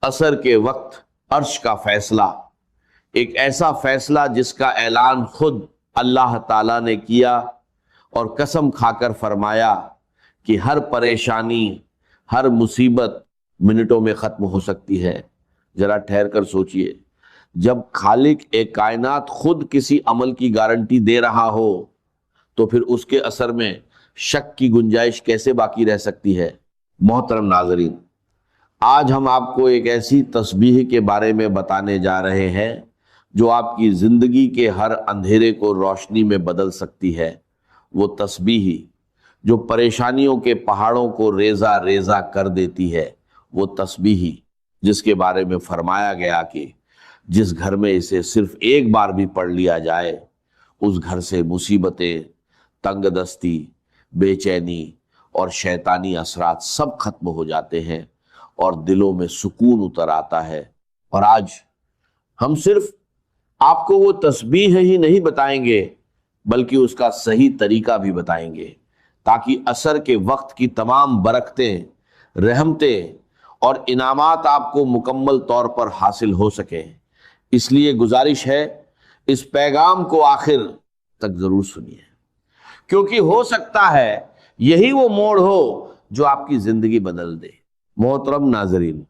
عصر کے وقت عرش کا فیصلہ، ایک ایسا فیصلہ جس کا اعلان خود اللہ تعالیٰ نے کیا اور قسم کھا کر فرمایا کہ ہر پریشانی، ہر مصیبت منٹوں میں ختم ہو سکتی ہے۔ ذرا ٹھہر کر سوچئے، جب خالق ایک کائنات خود کسی عمل کی گارنٹی دے رہا ہو تو پھر اس کے اثر میں شک کی گنجائش کیسے باقی رہ سکتی ہے؟ محترم ناظرین، آج ہم آپ کو ایک ایسی تسبیح کے بارے میں بتانے جا رہے ہیں جو آپ کی زندگی کے ہر اندھیرے کو روشنی میں بدل سکتی ہے۔ وہ تسبیح جو پریشانیوں کے پہاڑوں کو ریزہ ریزہ کر دیتی ہے، وہ تسبیح جس کے بارے میں فرمایا گیا کہ جس گھر میں اسے صرف ایک بار بھی پڑھ لیا جائے، اس گھر سے مصیبتیں، تنگ دستی، بے چینی اور شیطانی اثرات سب ختم ہو جاتے ہیں اور دلوں میں سکون اتر آتا ہے۔ اور آج ہم صرف آپ کو وہ تسبیح ہی نہیں بتائیں گے بلکہ اس کا صحیح طریقہ بھی بتائیں گے، تاکہ عصر کے وقت کی تمام برکتیں، رحمتیں اور انعامات آپ کو مکمل طور پر حاصل ہو سکیں۔ اس لیے گزارش ہے، اس پیغام کو آخر تک ضرور سنیے، کیونکہ ہو سکتا ہے یہی وہ موڑ ہو جو آپ کی زندگی بدل دے۔ محترم ناظرین،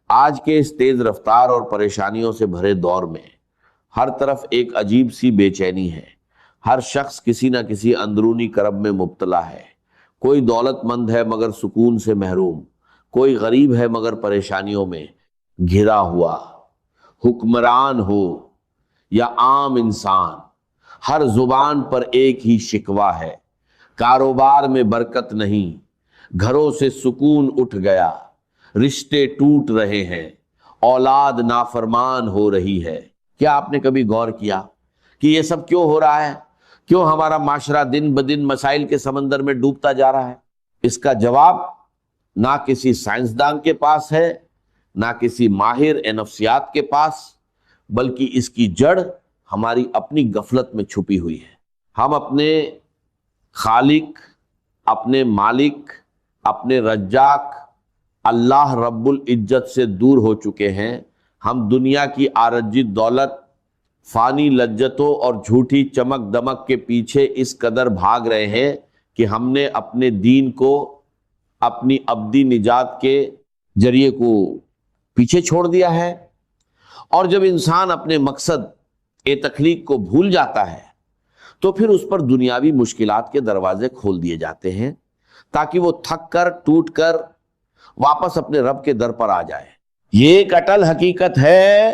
آج کے اس تیز رفتار اور پریشانیوں سے بھرے دور میں ہر طرف ایک عجیب سی بے چینی ہے۔ ہر شخص کسی نہ کسی اندرونی کرب میں مبتلا ہے۔ کوئی دولت مند ہے مگر سکون سے محروم، کوئی غریب ہے مگر پریشانیوں میں گھرا ہوا۔ حکمران ہو یا عام انسان، ہر زبان پر ایک ہی شکوہ ہے، کاروبار میں برکت نہیں، گھروں سے سکون اٹھ گیا، رشتے ٹوٹ رہے ہیں، اولاد نافرمان ہو رہی ہے۔ کیا آپ نے کبھی غور کیا کہ یہ سب کیوں ہو رہا ہے؟ کیوں ہمارا معاشرہ دن بدن مسائل کے سمندر میں ڈوبتا جا رہا ہے؟ اس کا جواب نہ کسی سائنسدان کے پاس ہے، نہ کسی ماہر نفسیات کے پاس، بلکہ اس کی جڑ ہماری اپنی غفلت میں چھپی ہوئی ہے۔ ہم اپنے خالق، اپنے مالک، اپنے رزاق اللہ رب العزت سے دور ہو چکے ہیں۔ ہم دنیا کی عارضی دولت، فانی لذتوں اور جھوٹی چمک دمک کے پیچھے اس قدر بھاگ رہے ہیں کہ ہم نے اپنے دین کو، اپنی ابدی نجات کے ذریعے کو پیچھے چھوڑ دیا ہے۔ اور جب انسان اپنے مقصد تخلیق کو بھول جاتا ہے تو پھر اس پر دنیاوی مشکلات کے دروازے کھول دیے جاتے ہیں تاکہ وہ تھک کر، ٹوٹ کر واپس اپنے رب کے در پر آ جائے۔ یہ ایک اٹل حقیقت ہے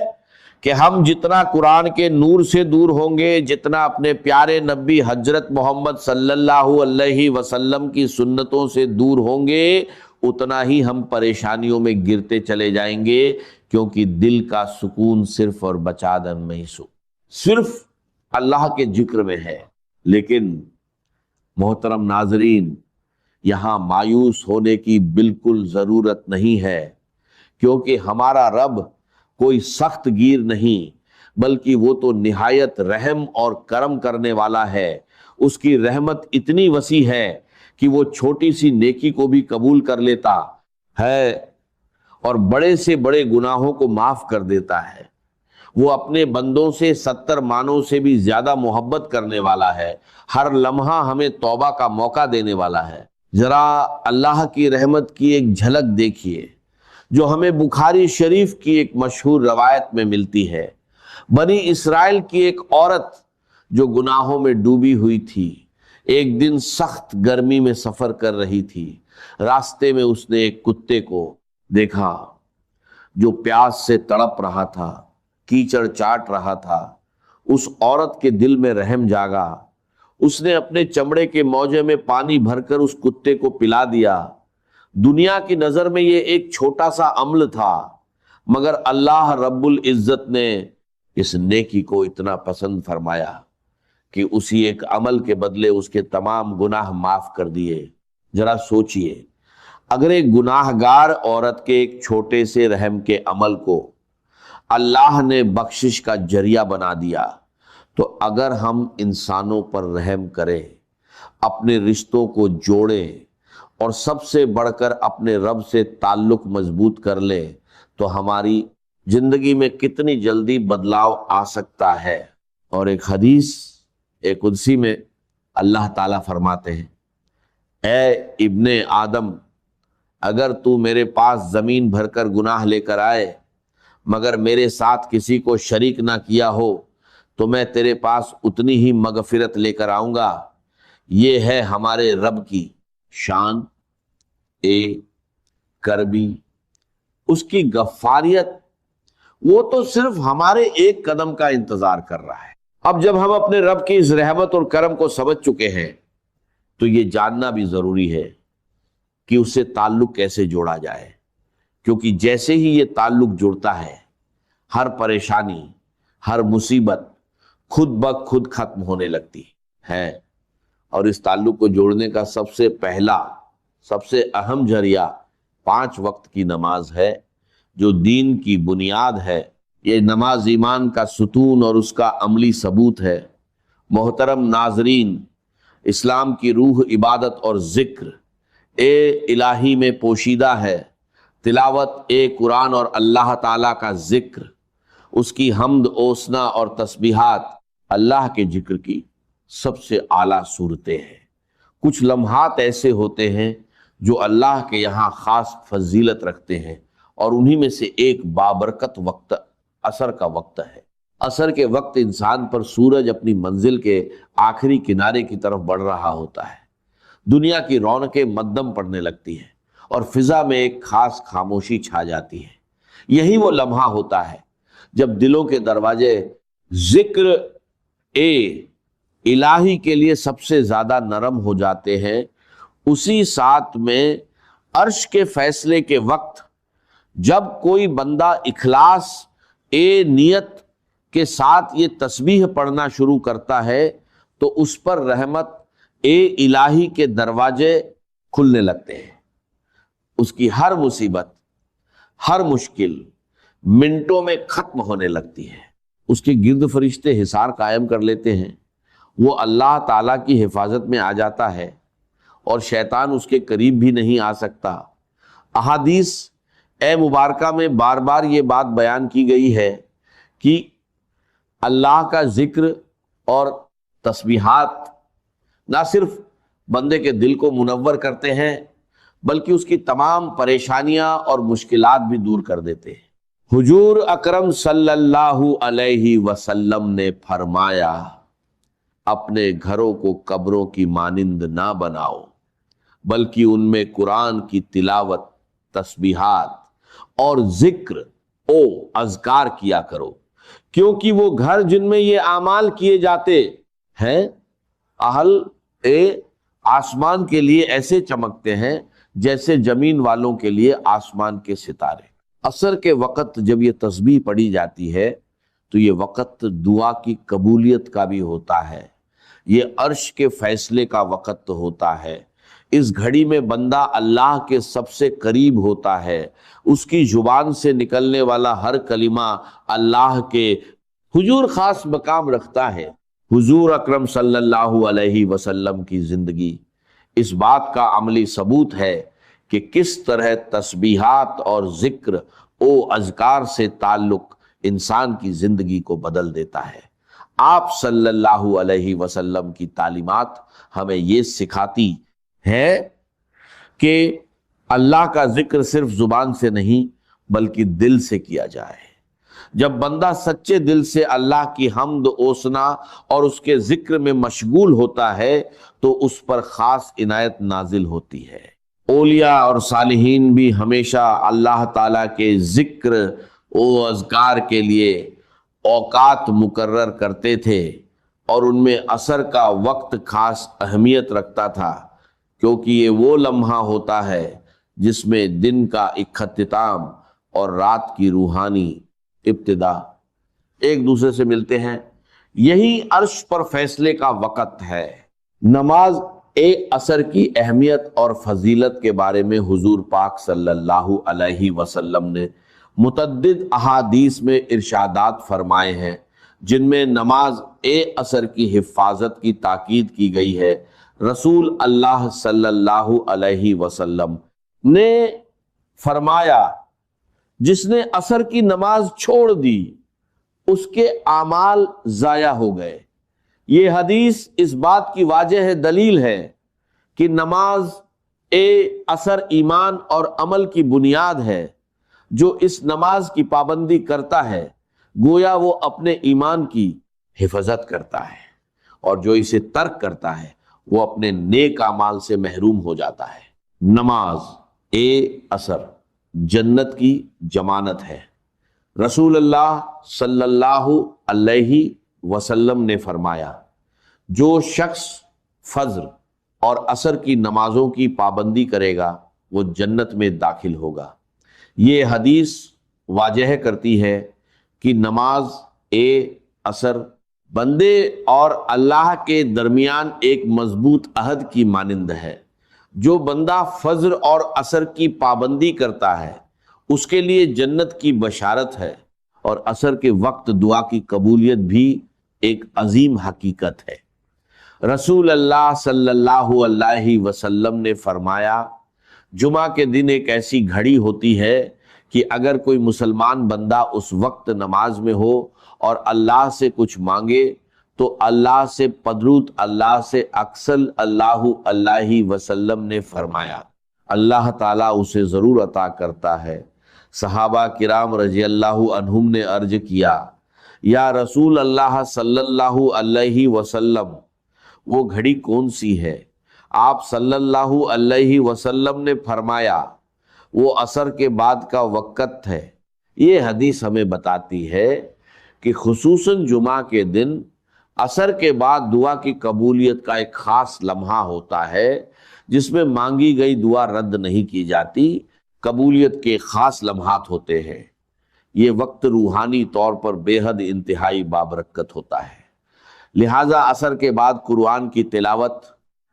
کہ ہم جتنا قرآن کے نور سے دور ہوں گے، جتنا اپنے پیارے نبی حضرت محمد صلی اللہ علیہ وسلم کی سنتوں سے دور ہوں گے، اتنا ہی ہم پریشانیوں میں گرتے چلے جائیں گے، کیونکہ دل کا سکون صرف اور بچادن میں ہی صرف اللہ کے ذکر میں ہے۔ لیکن محترم ناظرین، یہاں مایوس ہونے کی بالکل ضرورت نہیں ہے، کیونکہ ہمارا رب کوئی سخت گیر نہیں، بلکہ وہ تو نہایت رحم اور کرم کرنے والا ہے۔ اس کی رحمت اتنی وسیع ہے کہ وہ چھوٹی سی نیکی کو بھی قبول کر لیتا ہے اور بڑے سے بڑے گناہوں کو معاف کر دیتا ہے۔ وہ اپنے بندوں سے 70 مانوں سے بھی زیادہ محبت کرنے والا ہے۔ ہر لمحہ ہمیں توبہ کا موقع دینے والا ہے۔ ذرا اللہ کی رحمت کی ایک جھلک دیکھیے جو ہمیں بخاری شریف کی ایک مشہور روایت میں ملتی ہے۔ بنی اسرائیل کی ایک عورت جو گناہوں میں ڈوبی ہوئی تھی، ایک دن سخت گرمی میں سفر کر رہی تھی۔ راستے میں اس نے ایک کتے کو دیکھا جو پیاس سے تڑپ رہا تھا، کیچڑ چاٹ رہا تھا۔ اس عورت کے دل میں رحم جاگا۔ اس نے اپنے چمڑے کے موجے میں پانی بھر کر اس کتے کو پلا دیا۔ دنیا کی نظر میں یہ ایک چھوٹا سا عمل تھا، مگر اللہ رب العزت نے اس نیکی کو اتنا پسند فرمایا کہ اسی ایک عمل کے بدلے اس کے تمام گناہ معاف کر دیے۔ ذرا سوچئے، اگر ایک گناہ گار عورت کے ایک چھوٹے سے رحم کے عمل کو اللہ نے بخشش کا ذریعہ بنا دیا، تو اگر ہم انسانوں پر رحم کریں، اپنے رشتوں کو جوڑیں اور سب سے بڑھ کر اپنے رب سے تعلق مضبوط کر لیں، تو ہماری زندگی میں کتنی جلدی بدلاؤ آ سکتا ہے۔ اور ایک حدیث قدسی میں اللہ تعالیٰ فرماتے ہیں، اے ابن آدم، اگر تو میرے پاس زمین بھر کر گناہ لے کر آئے مگر میرے ساتھ کسی کو شریک نہ کیا ہو تو میں تیرے پاس اتنی ہی مغفرت لے کر آؤں گا۔ یہ ہے ہمارے رب کی شان کربی، اس کی غفاریت، وہ تو صرف ہمارے ایک قدم کا انتظار کر رہا ہے۔ اب جب ہم اپنے رب کی اس رحمت اور کرم کو سمجھ چکے ہیں تو یہ جاننا بھی ضروری ہے کہ اس سے تعلق کیسے جوڑا جائے، کیونکہ جیسے ہی یہ تعلق جڑتا ہے ہر پریشانی، ہر مصیبت خود بخود ختم ہونے لگتی ہے۔ اور اس تعلق کو جوڑنے کا سب سے پہلا، سب سے اہم ذریعہ 5 وقت کی نماز ہے، جو دین کی بنیاد ہے۔ یہ نماز ایمان کا ستون اور اس کا عملی ثبوت ہے۔ محترم ناظرین، اسلام کی روح عبادت اور ذکر الہی میں پوشیدہ ہے۔ تلاوت قرآن اور اللہ تعالیٰ کا ذکر، اس کی حمد اوسنا اور تسبیحات اللہ کے ذکر کی سب سے اعلیٰ صورتیں ہیں۔ کچھ لمحات ایسے ہوتے ہیں جو اللہ کے یہاں خاص فضیلت رکھتے ہیں، اور انہی میں سے ایک بابرکت وقت عصر کا وقت ہے۔ عصر کے وقت انسان پر سورج اپنی منزل کے آخری کنارے کی طرف بڑھ رہا ہوتا ہے، دنیا کی رونقیں مدھم پڑنے لگتی ہیں اور فضا میں ایک خاص خاموشی چھا جاتی ہے۔ یہی وہ لمحہ ہوتا ہے جب دلوں کے دروازے ذکر الہی کے لیے سب سے زیادہ نرم ہو جاتے ہیں۔ اسی ساتھ میں عرش کے فیصلے کے وقت جب کوئی بندہ اخلاص نیت کے ساتھ یہ تسبیح پڑھنا شروع کرتا ہے تو اس پر رحمت الہی کے دروازے کھلنے لگتے ہیں۔ اس کی ہر مصیبت، ہر مشکل منٹوں میں ختم ہونے لگتی ہے۔ اس کے گرد فرشتے حصار قائم کر لیتے ہیں، وہ اللہ تعالیٰ کی حفاظت میں آ جاتا ہے اور شیطان اس کے قریب بھی نہیں آ سکتا۔ احادیث مبارکہ میں بار بار یہ بات بیان کی گئی ہے کہ اللہ کا ذکر اور تسبیحات نہ صرف بندے کے دل کو منور کرتے ہیں بلکہ اس کی تمام پریشانیاں اور مشکلات بھی دور کر دیتے ہیں۔ حضور اکرم صلی اللہ علیہ وسلم نے فرمایا، اپنے گھروں کو قبروں کی مانند نہ بناؤ بلکہ ان میں قرآن کی تلاوت، تسبیحات اور ذکر اذکار کیا کرو، کیونکہ وہ گھر جن میں یہ اعمال کیے جاتے ہیں اہل آسمان کے لیے ایسے چمکتے ہیں جیسے زمین والوں کے لیے آسمان کے ستارے۔ عصر کے وقت جب یہ تسبیح پڑھی جاتی ہے تو یہ وقت دعا کی قبولیت کا بھی ہوتا ہے، یہ عرش کے فیصلے کا وقت ہوتا ہے۔ اس گھڑی میں بندہ اللہ کے سب سے قریب ہوتا ہے، اس کی زبان سے نکلنے والا ہر کلمہ اللہ کے حضور خاص مقام رکھتا ہے۔ حضور اکرم صلی اللہ علیہ وسلم کی زندگی اس بات کا عملی ثبوت ہے کہ کس طرح تسبیحات اور ذکر اذکار سے تعلق انسان کی زندگی کو بدل دیتا ہے۔ آپ صلی اللہ علیہ وسلم کی تعلیمات ہمیں یہ سکھاتی ہے کہ اللہ کا ذکر صرف زبان سے نہیں بلکہ دل سے کیا جائے۔ جب بندہ سچے دل سے اللہ کی حمد اوسنا اور اس کے ذکر میں مشغول ہوتا ہے تو اس پر خاص عنایت نازل ہوتی ہے۔ اولیاء اور صالحین بھی ہمیشہ اللہ تعالیٰ کے ذکر اذکار کے لیے اوقات مقرر کرتے تھے، اور ان میں عصر کا وقت خاص اہمیت رکھتا تھا، کیونکہ یہ وہ لمحہ ہوتا ہے جس میں دن کا اختتام اور رات کی روحانی ابتدا ایک دوسرے سے ملتے ہیں۔ یہی عرش پر فیصلے کا وقت ہے۔ نماز عصر کی اہمیت اور فضیلت کے بارے میں حضور پاک صلی اللہ علیہ وسلم نے متعدد احادیث میں ارشادات فرمائے ہیں، جن میں نماز عصر کی حفاظت کی تاکید کی گئی ہے۔ رسول اللہ صلی اللہ علیہ وسلم نے فرمایا، جس نے عصر کی نماز چھوڑ دی اس کے اعمال ضائع ہو گئے۔ یہ حدیث اس بات کی واضح دلیل ہے کہ نماز عصر ایمان اور عمل کی بنیاد ہے۔ جو اس نماز کی پابندی کرتا ہے گویا وہ اپنے ایمان کی حفاظت کرتا ہے، اور جو اسے ترک کرتا ہے وہ اپنے نیک اعمال سے محروم ہو جاتا ہے۔ نماز عصر جنت کی ضمانت ہے۔ رسول اللہ صلی اللہ علیہ وسلم نے فرمایا، جو شخص فجر اور عصر کی نمازوں کی پابندی کرے گا وہ جنت میں داخل ہوگا۔ یہ حدیث واضح کرتی ہے کہ نماز عصر بندے اور اللہ کے درمیان ایک مضبوط عہد کی مانند ہے۔ جو بندہ فجر اور عصر کی پابندی کرتا ہے اس کے لیے جنت کی بشارت ہے، اور عصر کے وقت دعا کی قبولیت بھی ایک عظیم حقیقت ہے۔ رسول اللہ صلی اللہ علیہ وسلم نے فرمایا، جمعہ کے دن ایک ایسی گھڑی ہوتی ہے کہ اگر کوئی مسلمان بندہ اس وقت نماز میں ہو اور اللہ سے کچھ مانگے تو اللہ سے پدرود اللہ سے اکثر اللہ علیہ وسلم نے فرمایا اللہ تعالیٰ اسے ضرور عطا کرتا ہے۔ صحابہ کرام رضی اللہ عنہم نے عرض کیا، یا رسول اللہ صلی اللہ علیہ وسلم وہ گھڑی کون سی ہے؟ آپ صلی اللہ علیہ وسلم نے فرمایا، وہ عصر کے بعد کا وقت ہے۔ یہ حدیث ہمیں بتاتی ہے کہ خصوصاً جمعہ کے دن عصر کے بعد دعا کی قبولیت کا ایک خاص لمحہ ہوتا ہے جس میں مانگی گئی دعا رد نہیں کی جاتی، قبولیت کے خاص لمحات ہوتے ہیں۔ یہ وقت روحانی طور پر بے حد انتہائی بابرکت ہوتا ہے، لہٰذا عصر کے بعد قرآن کی تلاوت،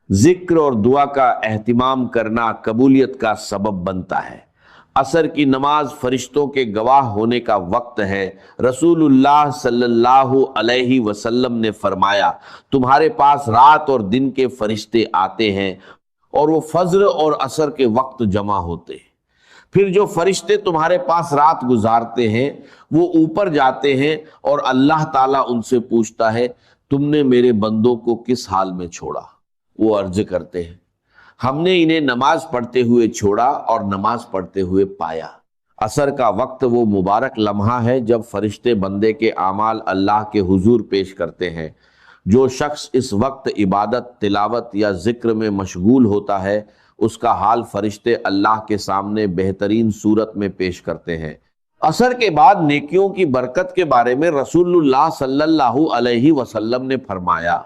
ذکر اور دعا کا اہتمام کرنا قبولیت کا سبب بنتا ہے۔ عصر کی نماز فرشتوں کے گواہ ہونے کا وقت ہے۔ رسول اللہ صلی اللہ علیہ وسلم نے فرمایا، تمہارے پاس رات اور دن کے فرشتے آتے ہیں اور وہ فجر اور عصر کے وقت جمع ہوتے ہیں۔ پھر جو فرشتے تمہارے پاس رات گزارتے ہیں وہ اوپر جاتے ہیں اور اللہ تعالیٰ ان سے پوچھتا ہے، تم نے میرے بندوں کو کس حال میں چھوڑا؟ وہ عرض کرتے ہیں، ہم نے انہیں نماز پڑھتے ہوئے چھوڑا اور نماز پڑھتے ہوئے پایا۔ عصر کا وقت وہ مبارک لمحہ ہے جب فرشتے بندے کے اعمال اللہ کے حضور پیش کرتے ہیں۔ جو شخص اس وقت عبادت، تلاوت یا ذکر میں مشغول ہوتا ہے اس کا حال فرشتے اللہ کے سامنے بہترین صورت میں پیش کرتے ہیں۔ عصر کے بعد نیکیوں کی برکت کے بارے میں رسول اللہ صلی اللہ علیہ وسلم نے فرمایا،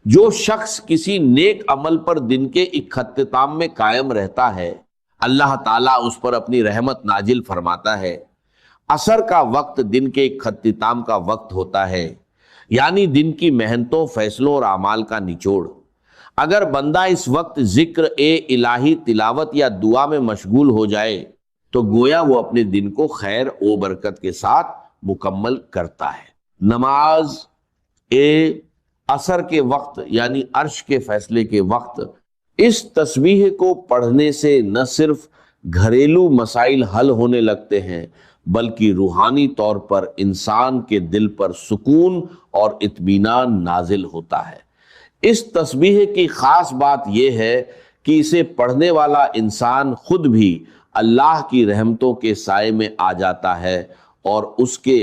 جو شخص کسی نیک عمل پر دن کے اختتام میں قائم رہتا ہے اللہ تعالیٰ اس پر اپنی رحمت نازل فرماتا ہے۔ عصر کا وقت دن کے اختتام کا وقت ہوتا ہے، یعنی دن کی محنتوں، فیصلوں اور اعمال کا نچوڑ۔ اگر بندہ اس وقت ذکر الہی، تلاوت یا دعا میں مشغول ہو جائے تو گویا وہ اپنے دن کو خیر و برکت کے ساتھ مکمل کرتا ہے۔ نماز عصر کے وقت یعنی عرش کے فیصلے کے وقت اس تسبیح کو پڑھنے سے نہ صرف گھریلو مسائل حل ہونے لگتے ہیں بلکہ روحانی طور پر انسان کے دل پر سکون اور اطمینان نازل ہوتا ہے۔ اس تسبیح کی خاص بات یہ ہے کہ اسے پڑھنے والا انسان خود بھی اللہ کی رحمتوں کے سائے میں آ جاتا ہے اور اس کے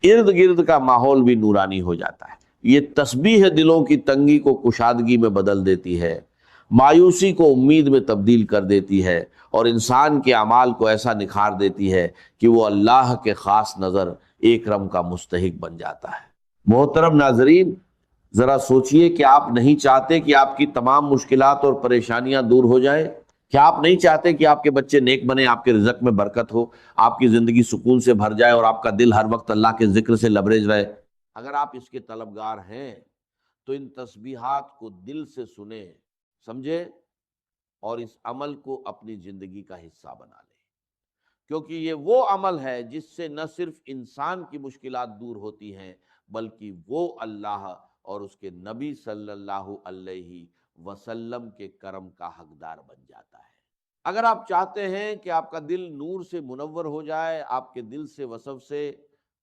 ارد گرد کا ماحول بھی نورانی ہو جاتا ہے۔ یہ تسبیح دلوں کی تنگی کو کشادگی میں بدل دیتی ہے، مایوسی کو امید میں تبدیل کر دیتی ہے اور انسان کے اعمال کو ایسا نکھار دیتی ہے کہ وہ اللہ کے خاص نظر اکرم کا مستحق بن جاتا ہے۔ محترم ناظرین، ذرا سوچئے کہ آپ نہیں چاہتے کہ آپ کی تمام مشکلات اور پریشانیاں دور ہو جائیں؟ کیا آپ نہیں چاہتے کہ آپ کے بچے نیک بنے، آپ کے رزق میں برکت ہو، آپ کی زندگی سکون سے بھر جائے اور آپ کا دل ہر وقت اللہ کے ذکر سے لبریز رہے؟ اگر آپ اس کے طلبگار ہیں تو ان تسبیحات کو دل سے سنیں، سمجھے اور اس عمل کو اپنی زندگی کا حصہ بنا لیں، کیونکہ یہ وہ عمل ہے جس سے نہ صرف انسان کی مشکلات دور ہوتی ہیں بلکہ وہ اللہ اور اس کے نبی صلی اللہ علیہ وسلم کے کرم کا حقدار بن جاتا ہے۔ اگر آپ چاہتے ہیں کہ آپ کا دل نور سے منور ہو جائے، آپ کے دل سے وسوسے سے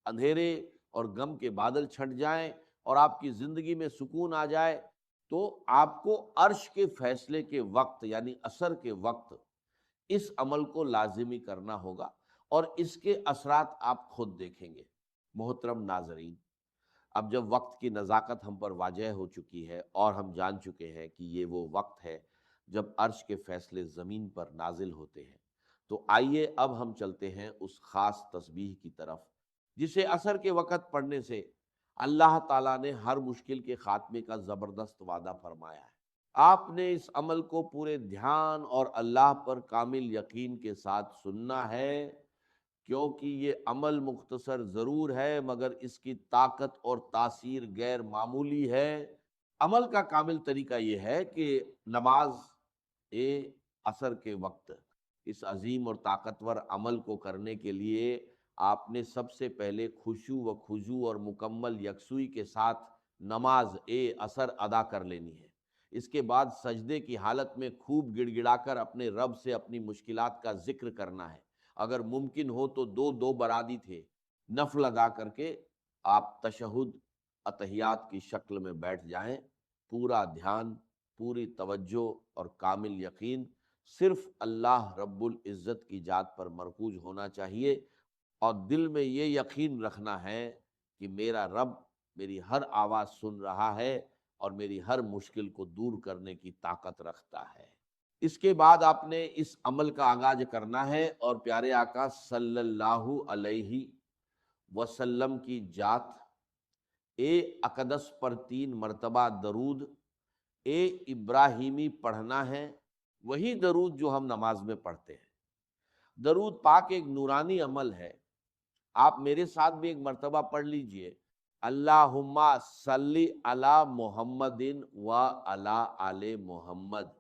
اندھیرے اور غم کے بادل چھٹ جائیں اور آپ کی زندگی میں سکون آ جائے، تو آپ کو عرش کے فیصلے کے وقت یعنی عصر کے وقت اس عمل کو لازمی کرنا ہوگا، اور اس کے اثرات آپ خود دیکھیں گے۔ محترم ناظرین، اب جب وقت کی نزاکت ہم پر واضح ہو چکی ہے اور ہم جان چکے ہیں کہ یہ وہ وقت ہے جب عرش کے فیصلے زمین پر نازل ہوتے ہیں، تو آئیے اب ہم چلتے ہیں اس خاص تسبیح کی طرف جسے عصر کے وقت پڑھنے سے اللہ تعالیٰ نے ہر مشکل کے خاتمے کا زبردست وعدہ فرمایا ہے۔ آپ نے اس عمل کو پورے دھیان اور اللہ پر کامل یقین کے ساتھ سننا ہے، کیونکہ یہ عمل مختصر ضرور ہے مگر اس کی طاقت اور تاثیر غیر معمولی ہے۔ عمل کا کامل طریقہ یہ ہے کہ نماز عصر کے وقت اس عظیم اور طاقتور عمل کو کرنے کے لیے آپ نے سب سے پہلے خشوع و خضوع اور مکمل یکسوئی کے ساتھ نماز عصر ادا کر لینی ہے۔ اس کے بعد سجدے کی حالت میں خوب گڑ گڑا کر اپنے رب سے اپنی مشکلات کا ذکر کرنا ہے۔ اگر ممکن ہو تو دو دو برادی تھے نفل ادا کر کے آپ تشہد اتحیات کی شکل میں بیٹھ جائیں۔ پورا دھیان، پوری توجہ اور کامل یقین صرف اللہ رب العزت کی ذات پر مرکوز ہونا چاہیے، اور دل میں یہ یقین رکھنا ہے کہ میرا رب میری ہر آواز سن رہا ہے اور میری ہر مشکل کو دور کرنے کی طاقت رکھتا ہے۔ اس کے بعد آپ نے اس عمل کا آغاز کرنا ہے اور پیارے آقا صلی اللہ علیہ وسلم کی ذات اقدس پر 3 مرتبہ درود ابراہیمی پڑھنا ہے، وہی درود جو ہم نماز میں پڑھتے ہیں۔ درود پاک ایک نورانی عمل ہے، آپ میرے ساتھ بھی ایک مرتبہ پڑھ لیجئے، اللہم صلی علی محمد و علی آل محمد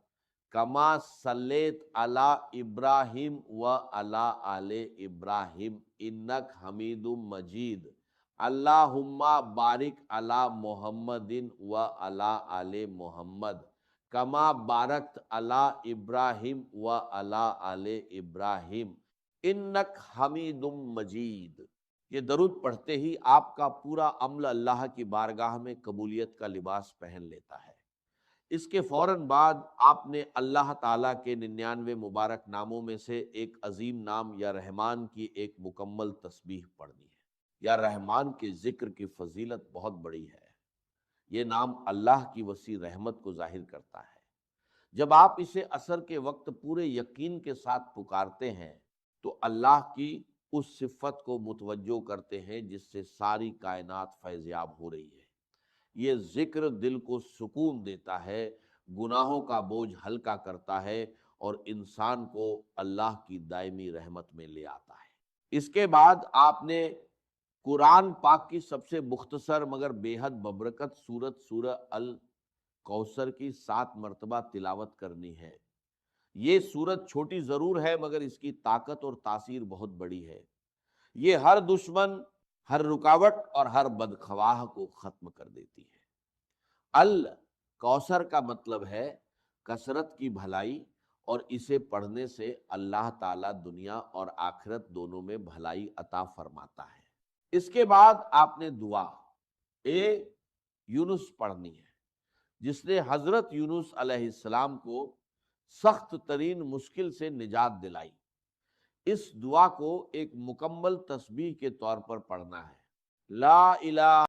کما صلیت علی ابراہیم و علی آل ابراہیم انک حمید مجید، اللہم بارک علی محمد و علی آل محمد کما بارکت علی ابراہیم و علی آل ابراہیم انک حمید مجید۔ یہ درود پڑھتے ہی آپ کا پورا عمل اللہ کی بارگاہ میں قبولیت کا لباس پہن لیتا ہے۔ اس کے فوراً بعد آپ نے اللہ تعالیٰ کے 99 مبارک ناموں میں سے ایک عظیم نام یا رحمان کی ایک مکمل تسبیح پڑھنی ہے۔ یا رحمان کے ذکر کی فضیلت بہت بڑی ہے، یہ نام اللہ کی وسیع رحمت کو ظاہر کرتا ہے۔ جب آپ اسے عصر کے وقت پورے یقین کے ساتھ پکارتے ہیں تو اللہ کی اس صفت کو متوجہ کرتے ہیں جس سے ساری کائنات فیضیاب ہو رہی ہے۔ یہ ذکر دل کو سکون دیتا ہے، گناہوں کا بوجھ ہلکا کرتا ہے اور انسان کو اللہ کی دائمی رحمت میں لے آتا ہے۔ اس کے بعد آپ نے قرآن پاک کی سب سے مختصر مگر بے حد ببرکت سورت سورہ الکوثر کی 7 مرتبہ تلاوت کرنی ہے۔ یہ سورت چھوٹی ضرور ہے مگر اس کی طاقت اور تاثیر بہت بڑی ہے۔ یہ ہر دشمن، ہر رکاوٹ اور ہر بدخواہ کو ختم کر دیتی ہے۔ الکوثر کا مطلب ہے کثرت کی بھلائی، اور اسے پڑھنے سے اللہ تعالیٰ دنیا اور آخرت دونوں میں بھلائی عطا فرماتا ہے۔ اس کے بعد آپ نے دعا یونس پڑھنی ہے، جس نے حضرت یونس علیہ السلام کو سخت ترین مشکل سے نجات دلائی۔ اس دعا کو ایک مکمل تسبیح کے طور پر پڑھنا ہے۔ لا الہ